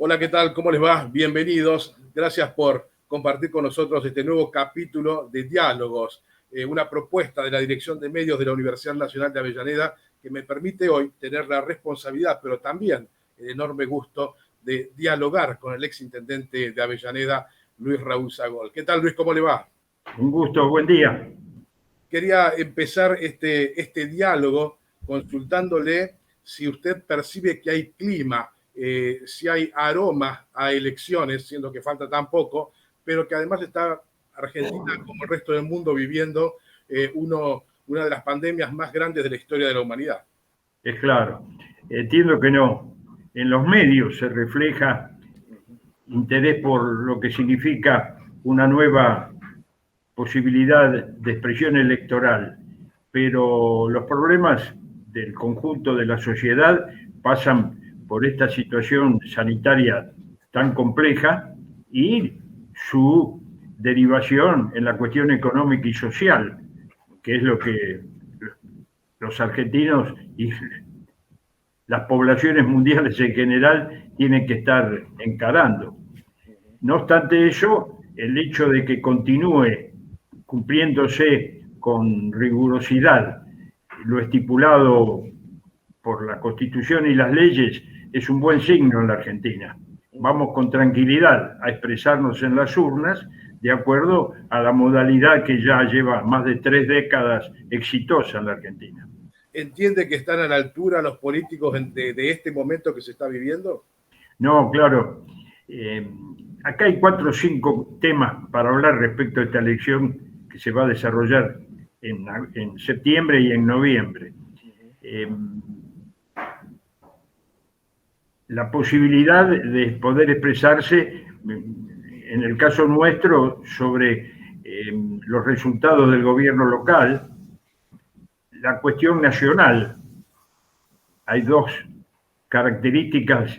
Hola, ¿qué tal? ¿Cómo les va? Bienvenidos. Gracias por compartir con nosotros este nuevo capítulo de Diálogos, una propuesta de la Dirección de Medios de la Universidad Nacional de Avellaneda que me permite hoy tener la responsabilidad, pero también el enorme gusto de dialogar con el exintendente de Avellaneda, Luis Raúl Zagol. ¿Qué tal, Luis? ¿Cómo le va? Un gusto, buen día. Quería empezar este diálogo consultándole si usted percibe que hay clima, si hay aroma a elecciones, siendo que falta tan poco, pero que además está Argentina, como el resto del mundo, viviendo una de las pandemias más grandes de la historia de la humanidad. Es claro, entiendo que no. En los medios se refleja interés por lo que significa una nueva posibilidad de expresión electoral, pero los problemas del conjunto de la sociedad pasan por esta situación sanitaria tan compleja y su derivación en la cuestión económica y social, que es lo que los argentinos y las poblaciones mundiales en general tienen que estar encarando. No obstante ello, el hecho de que continúe cumpliéndose con rigurosidad lo estipulado por la Constitución y las leyes es un buen signo en la Argentina. Vamos con tranquilidad a expresarnos en las urnas de acuerdo a la modalidad que ya lleva más de 3 décadas exitosa en la Argentina. ¿Entiende que están a la altura los políticos de este momento que se está viviendo? No, claro. Acá hay 4 o 5 temas para hablar respecto a esta elección que se va a desarrollar en septiembre y en noviembre. La posibilidad de poder expresarse, en el caso nuestro, sobre los resultados del gobierno local, la cuestión nacional. Hay 2 características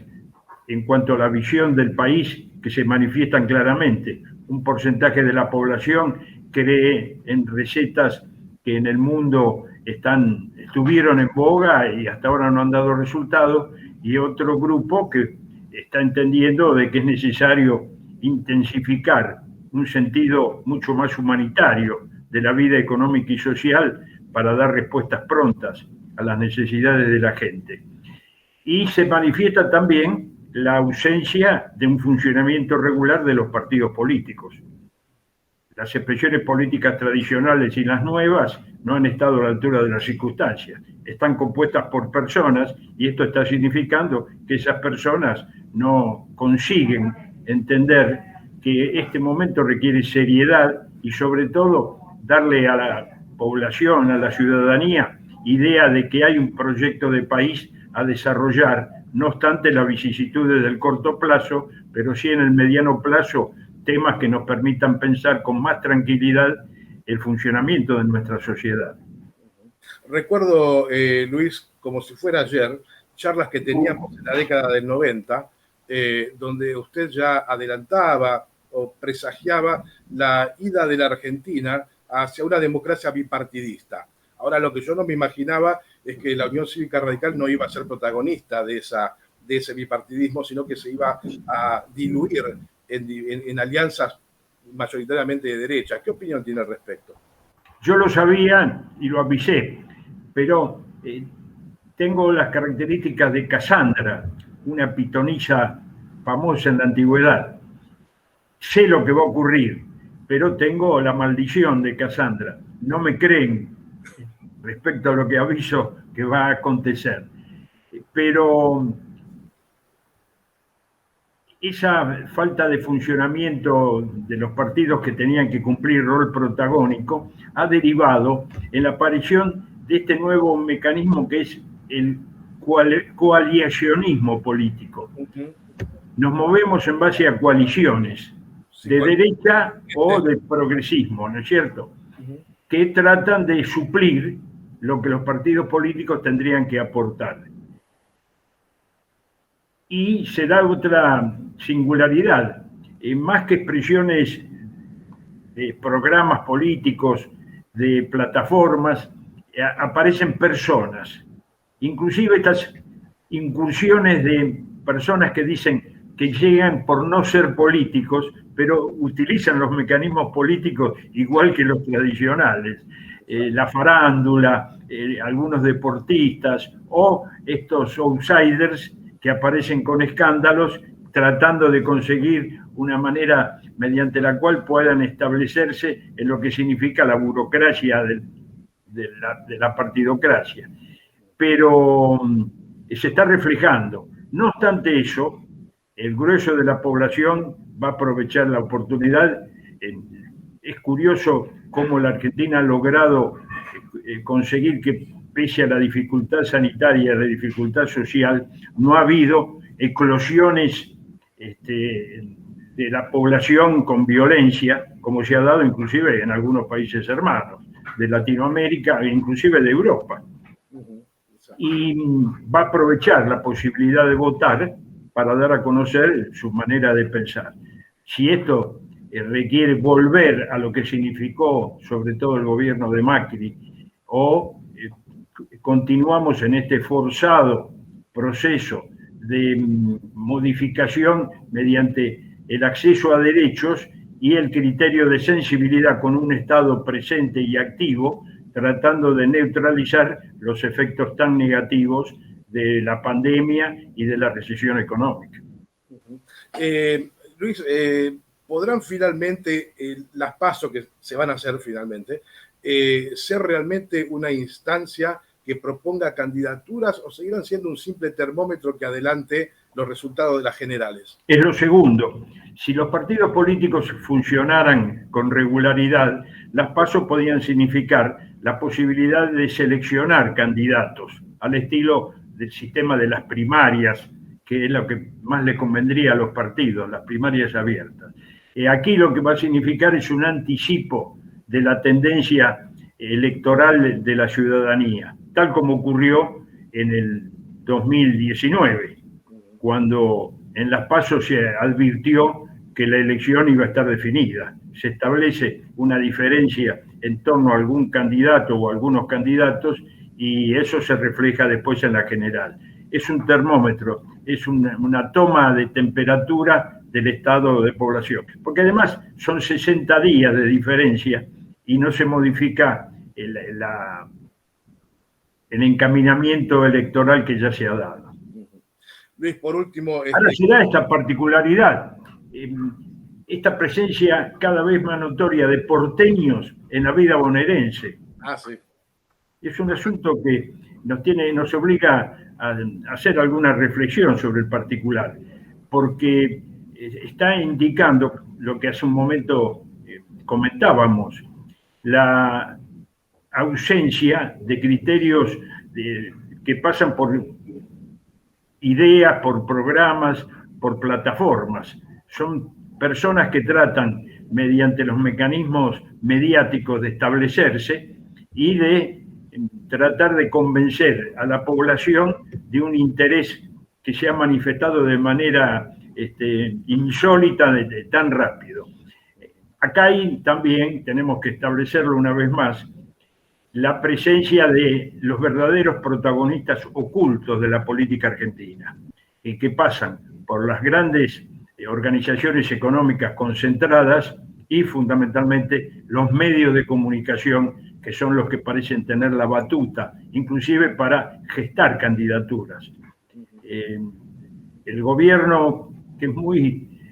en cuanto a la visión del país que se manifiestan claramente. Un porcentaje de la población cree en recetas que en el mundo estuvieron en boga y hasta ahora no han dado resultados, y otro grupo que está entendiendo de que es necesario intensificar un sentido mucho más humanitario de la vida económica y social para dar respuestas prontas a las necesidades de la gente. Y se manifiesta también la ausencia de un funcionamiento regular de los partidos políticos. Las expresiones políticas tradicionales y las nuevas no han estado a la altura de las circunstancias. Están compuestas por personas y esto está significando que esas personas no consiguen entender que este momento requiere seriedad y sobre todo darle a la población, a la ciudadanía, idea de que hay un proyecto de país a desarrollar, no obstante las vicisitudes del corto plazo, pero sí en el mediano plazo temas que nos permitan pensar con más tranquilidad el funcionamiento de nuestra sociedad. Recuerdo, Luis, como si fuera ayer, charlas que teníamos en la década del 90, donde usted ya adelantaba o presagiaba la ida de la Argentina hacia una democracia bipartidista. Ahora, lo que yo no me imaginaba es que la Unión Cívica Radical no iba a ser protagonista de ese bipartidismo, sino que se iba a diluir en alianzas mayoritariamente de derecha. ¿Qué opinión tiene al respecto? Yo lo sabía y lo avisé, pero tengo las características de Casandra, una pitonisa famosa en la antigüedad. Sé lo que va a ocurrir, pero tengo la maldición de Casandra. No me creen respecto a lo que aviso que va a acontecer. Pero esa falta de funcionamiento de los partidos que tenían que cumplir rol protagónico ha derivado en la aparición de este nuevo mecanismo que es el coalicionismo político. Nos movemos en base a coaliciones de derecha o de progresismo, ¿no es cierto? Que tratan de suplir lo que los partidos políticos tendrían que aportar. Y se da otra singularidad, más que expresiones de programas políticos, de plataformas, aparecen personas, inclusive estas incursiones de personas que dicen que llegan por no ser políticos, pero utilizan los mecanismos políticos igual que los tradicionales. La farándula, algunos deportistas o estos outsiders que aparecen con escándalos tratando de conseguir una manera mediante la cual puedan establecerse en lo que significa la burocracia de la partidocracia. Pero se está reflejando. No obstante eso, el grueso de la población va a aprovechar la oportunidad. Es curioso cómo la Argentina ha logrado conseguir que, pese a la dificultad sanitaria y la dificultad social, no ha habido eclosiones de la población con violencia, como se ha dado inclusive en algunos países hermanos de Latinoamérica e inclusive de Europa. Y va a aprovechar la posibilidad de votar para dar a conocer su manera de pensar. Si esto requiere volver a lo que significó sobre todo el gobierno de Macri, o continuamos en este forzado proceso de modificación mediante el acceso a derechos y el criterio de sensibilidad con un Estado presente y activo, tratando de neutralizar los efectos tan negativos de la pandemia y de la recesión económica. Luis, ¿podrán finalmente las PASO que se van a hacer finalmente ser realmente una instancia que proponga candidaturas o seguirán siendo un simple termómetro que adelante los resultados de las generales? Es lo segundo. Si los partidos políticos funcionaran con regularidad, las PASO podían significar la posibilidad de seleccionar candidatos al estilo del sistema de las primarias, que es lo que más le convendría a los partidos, las primarias abiertas. Aquí lo que va a significar es un anticipo de la tendencia electoral de la ciudadanía, tal como ocurrió en el 2019, cuando en las PASO se advirtió que la elección iba a estar definida. Se establece una diferencia en torno a algún candidato o algunos candidatos y eso se refleja después en la general. Es un termómetro, es una toma de temperatura del estado de población. Porque además son 60 días de diferencia y no se modifica el encaminamiento electoral que ya se ha dado. Luis, por último... Ahora se da esta particularidad, esta presencia cada vez más notoria de porteños en la vida bonaerense. Sí. Es un asunto que nos obliga a hacer alguna reflexión sobre el particular, porque está indicando lo que hace un momento comentábamos, la ausencia de criterios que pasan por ideas, por programas, por plataformas. Son personas que tratan, mediante los mecanismos mediáticos, de establecerse y de tratar de convencer a la población de un interés que se ha manifestado de manera insólita, tan rápido. Acá también tenemos que establecerlo una vez más, la presencia de los verdaderos protagonistas ocultos de la política argentina, que pasan por las grandes organizaciones económicas concentradas y fundamentalmente los medios de comunicación, que son los que parecen tener la batuta, inclusive para gestar candidaturas. El gobierno, que es muy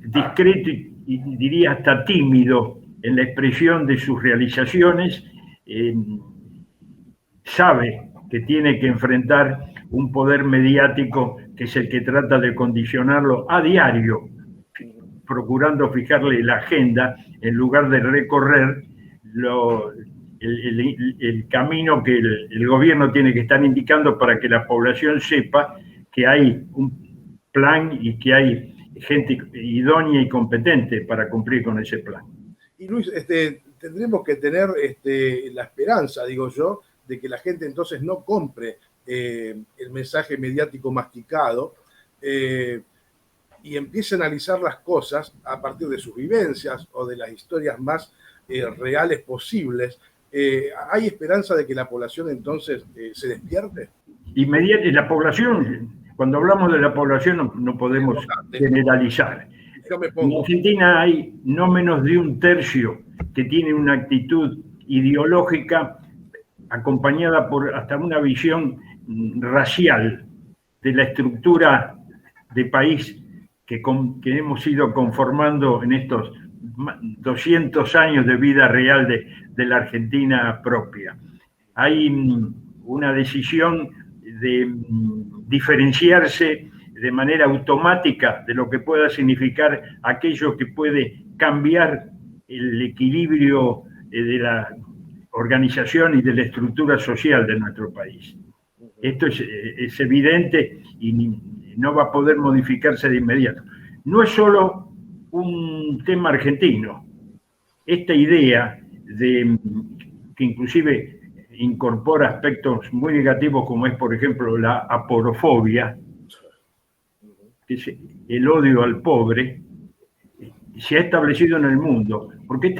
discreto y diría hasta tímido en la expresión de sus realizaciones, sabe que tiene que enfrentar un poder mediático que es el que trata de condicionarlo a diario, procurando fijarle la agenda en lugar de recorrer el camino que el gobierno tiene que estar indicando para que la población sepa que hay un plan y que hay gente idónea y competente para cumplir con ese plan. Y Luis, tendremos que tener la esperanza, digo yo, de que la gente entonces no compre el mensaje mediático masticado y empiece a analizar las cosas a partir de sus vivencias o de las historias más reales posibles. ¿Hay esperanza de que la población entonces se despierte? La población Cuando hablamos de la población no podemos generalizar. En Argentina hay no menos de un tercio que tiene una actitud ideológica acompañada por hasta una visión racial de la estructura de país que hemos ido conformando en estos 200 años de vida real de la Argentina propia. Hay una decisión de diferenciarse de manera automática de lo que pueda significar aquello que puede cambiar el equilibrio de la organización y de la estructura social de nuestro país. Esto es evidente y no va a poder modificarse de inmediato. No es solo un tema argentino. Esta idea que inclusive incorpora aspectos muy negativos como es, por ejemplo, la aporofobia, que es el odio al pobre, se ha establecido en el mundo, porque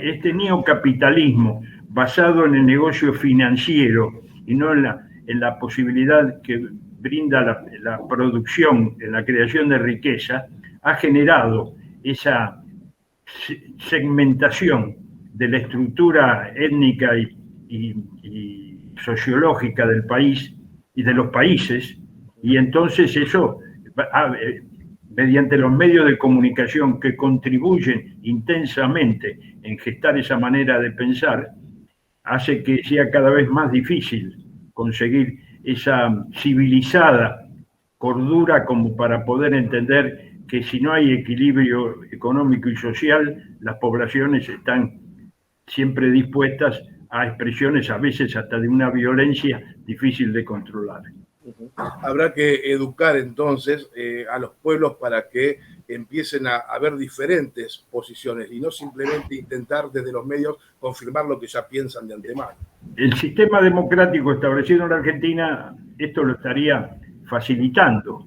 este neocapitalismo basado en el negocio financiero y no en la posibilidad que brinda la producción, en la creación de riqueza, ha generado esa segmentación de la estructura étnica y sociológica del país y de los países, y entonces eso, mediante los medios de comunicación que contribuyen intensamente en gestar esa manera de pensar, hace que sea cada vez más difícil conseguir esa civilizada cordura como para poder entender que si no hay equilibrio económico y social, las poblaciones están siempre dispuestas a expresiones a veces hasta de una violencia difícil de controlar. Habrá que educar entonces a los pueblos para que empiecen a ver diferentes posiciones y no simplemente intentar desde los medios confirmar lo que ya piensan de antemano. El sistema democrático establecido en la Argentina esto lo estaría facilitando.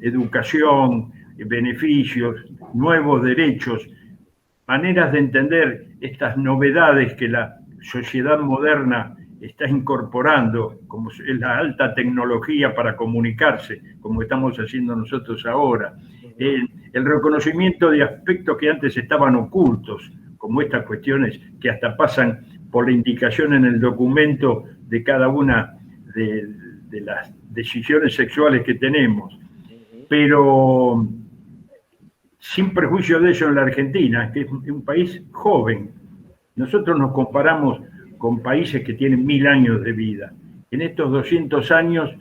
Educación, beneficios, nuevos derechos, maneras de entender estas novedades que la sociedad moderna está incorporando, como es la alta tecnología para comunicarse, como estamos haciendo nosotros ahora, el reconocimiento de aspectos que antes estaban ocultos, como estas cuestiones que hasta pasan por la indicación en el documento de cada una de las decisiones sexuales que tenemos. Pero sin perjuicio de eso, en la Argentina, que es un país joven, nosotros nos comparamos con países que tienen 1000 años de vida. En estos 200 años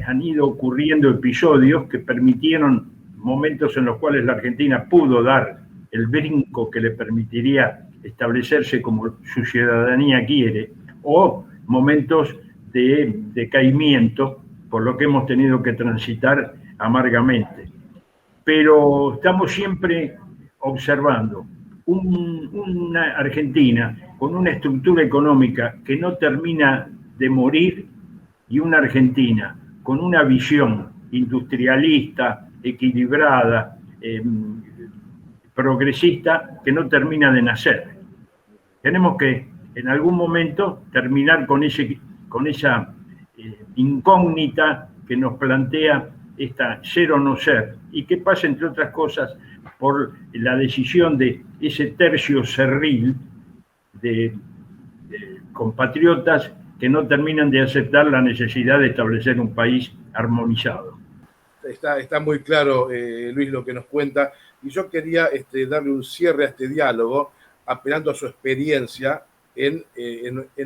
han ido ocurriendo episodios que permitieron momentos en los cuales la Argentina pudo dar el brinco que le permitiría establecerse como su ciudadanía quiere, o momentos de decaimiento, por lo que hemos tenido que transitar amargamente. Pero estamos siempre observando una Argentina con una estructura económica que no termina de morir y una Argentina con una visión industrialista, equilibrada, progresista, que no termina de nacer. Tenemos que en algún momento terminar con esa incógnita que nos plantea esta ser o no ser, y que pasa, entre otras cosas, por la decisión de ese tercio cerril de compatriotas que no terminan de aceptar la necesidad de establecer un país armonizado. Está muy claro, Luis, lo que nos cuenta, y yo quería darle un cierre a este diálogo, apelando a su experiencia en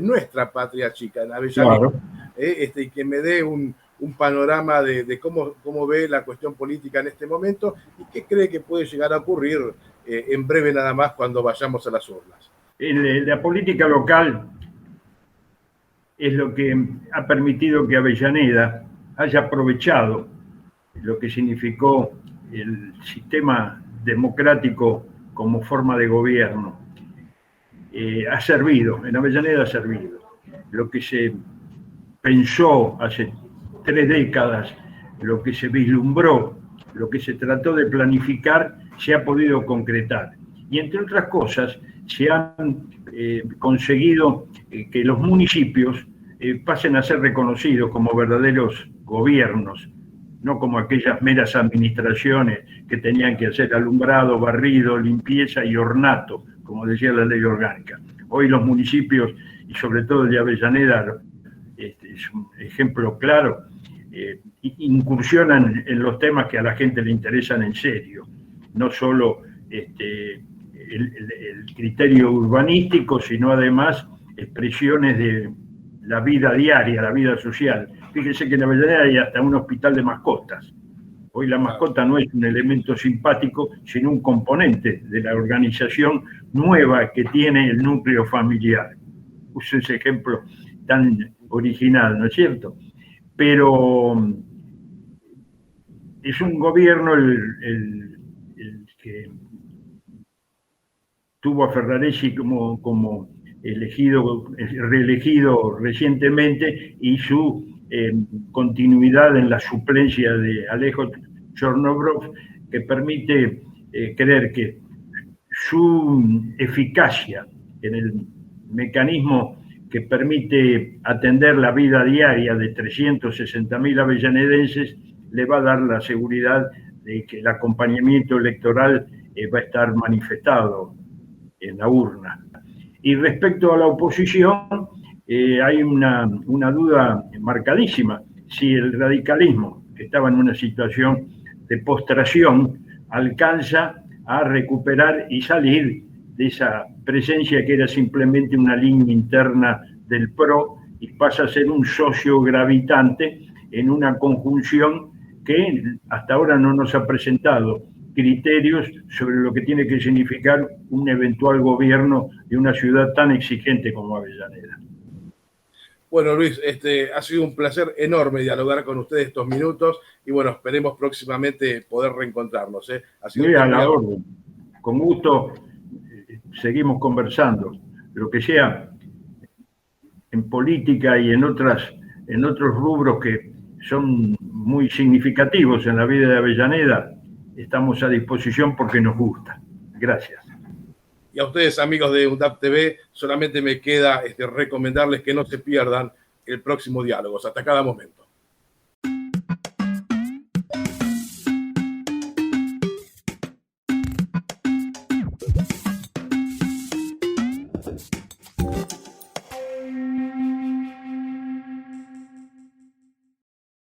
nuestra patria chica, en Avellaneda, claro. Y que me dé un panorama de cómo ve la cuestión política en este momento y qué cree que puede llegar a ocurrir en breve nada más cuando vayamos a las urnas. La política local es lo que ha permitido que Avellaneda haya aprovechado lo que significó el sistema democrático como forma de gobierno. Ha servido, en Avellaneda ha servido. Lo que se pensó hace 3 décadas, lo que se vislumbró, lo que se trató de planificar, se ha podido concretar. Y entre otras cosas, se han conseguido que los municipios pasen a ser reconocidos como verdaderos gobiernos, no como aquellas meras administraciones que tenían que hacer alumbrado, barrido, limpieza y ornato, como decía la ley orgánica. Hoy los municipios, y sobre todo el de Avellaneda, es un ejemplo claro, incursionan en los temas que a la gente le interesan en serio, no solo el criterio urbanístico, sino además expresiones de la vida diaria, la vida social. Fíjese que en Avellaneda hay hasta un hospital de mascotas. Hoy la mascota no es un elemento simpático, sino un componente de la organización nueva que tiene el núcleo familiar. Uso ese ejemplo tan original, ¿no es cierto? Pero es un gobierno el que tuvo a Ferraresi como reelegido recientemente, y su continuidad en la suplencia de Alejo Chornobrov, que permite creer que su eficacia en el mecanismo que permite atender la vida diaria de 360.000 avellanedenses le va a dar la seguridad de que el acompañamiento electoral va a estar manifestado en la urna. Y respecto a la oposición, hay una duda marcadísima. Si el radicalismo, que estaba en una situación de postración, alcanza a recuperar y salir de esa presencia que era simplemente una línea interna del PRO y pasa a ser un socio gravitante en una conjunción que hasta ahora no nos ha presentado criterios sobre lo que tiene que significar un eventual gobierno de una ciudad tan exigente como Avellaneda. Bueno, Luis, ha sido un placer enorme dialogar con ustedes estos minutos y bueno, esperemos próximamente poder reencontrarnos. Ha sido muy a la orden. Con gusto seguimos conversando. Lo que sea en política y en otros rubros que son muy significativos en la vida de Avellaneda, estamos a disposición porque nos gusta. Gracias. Y a ustedes, amigos de UNDAP TV, solamente me queda recomendarles que no se pierdan el próximo diálogo. Hasta cada momento.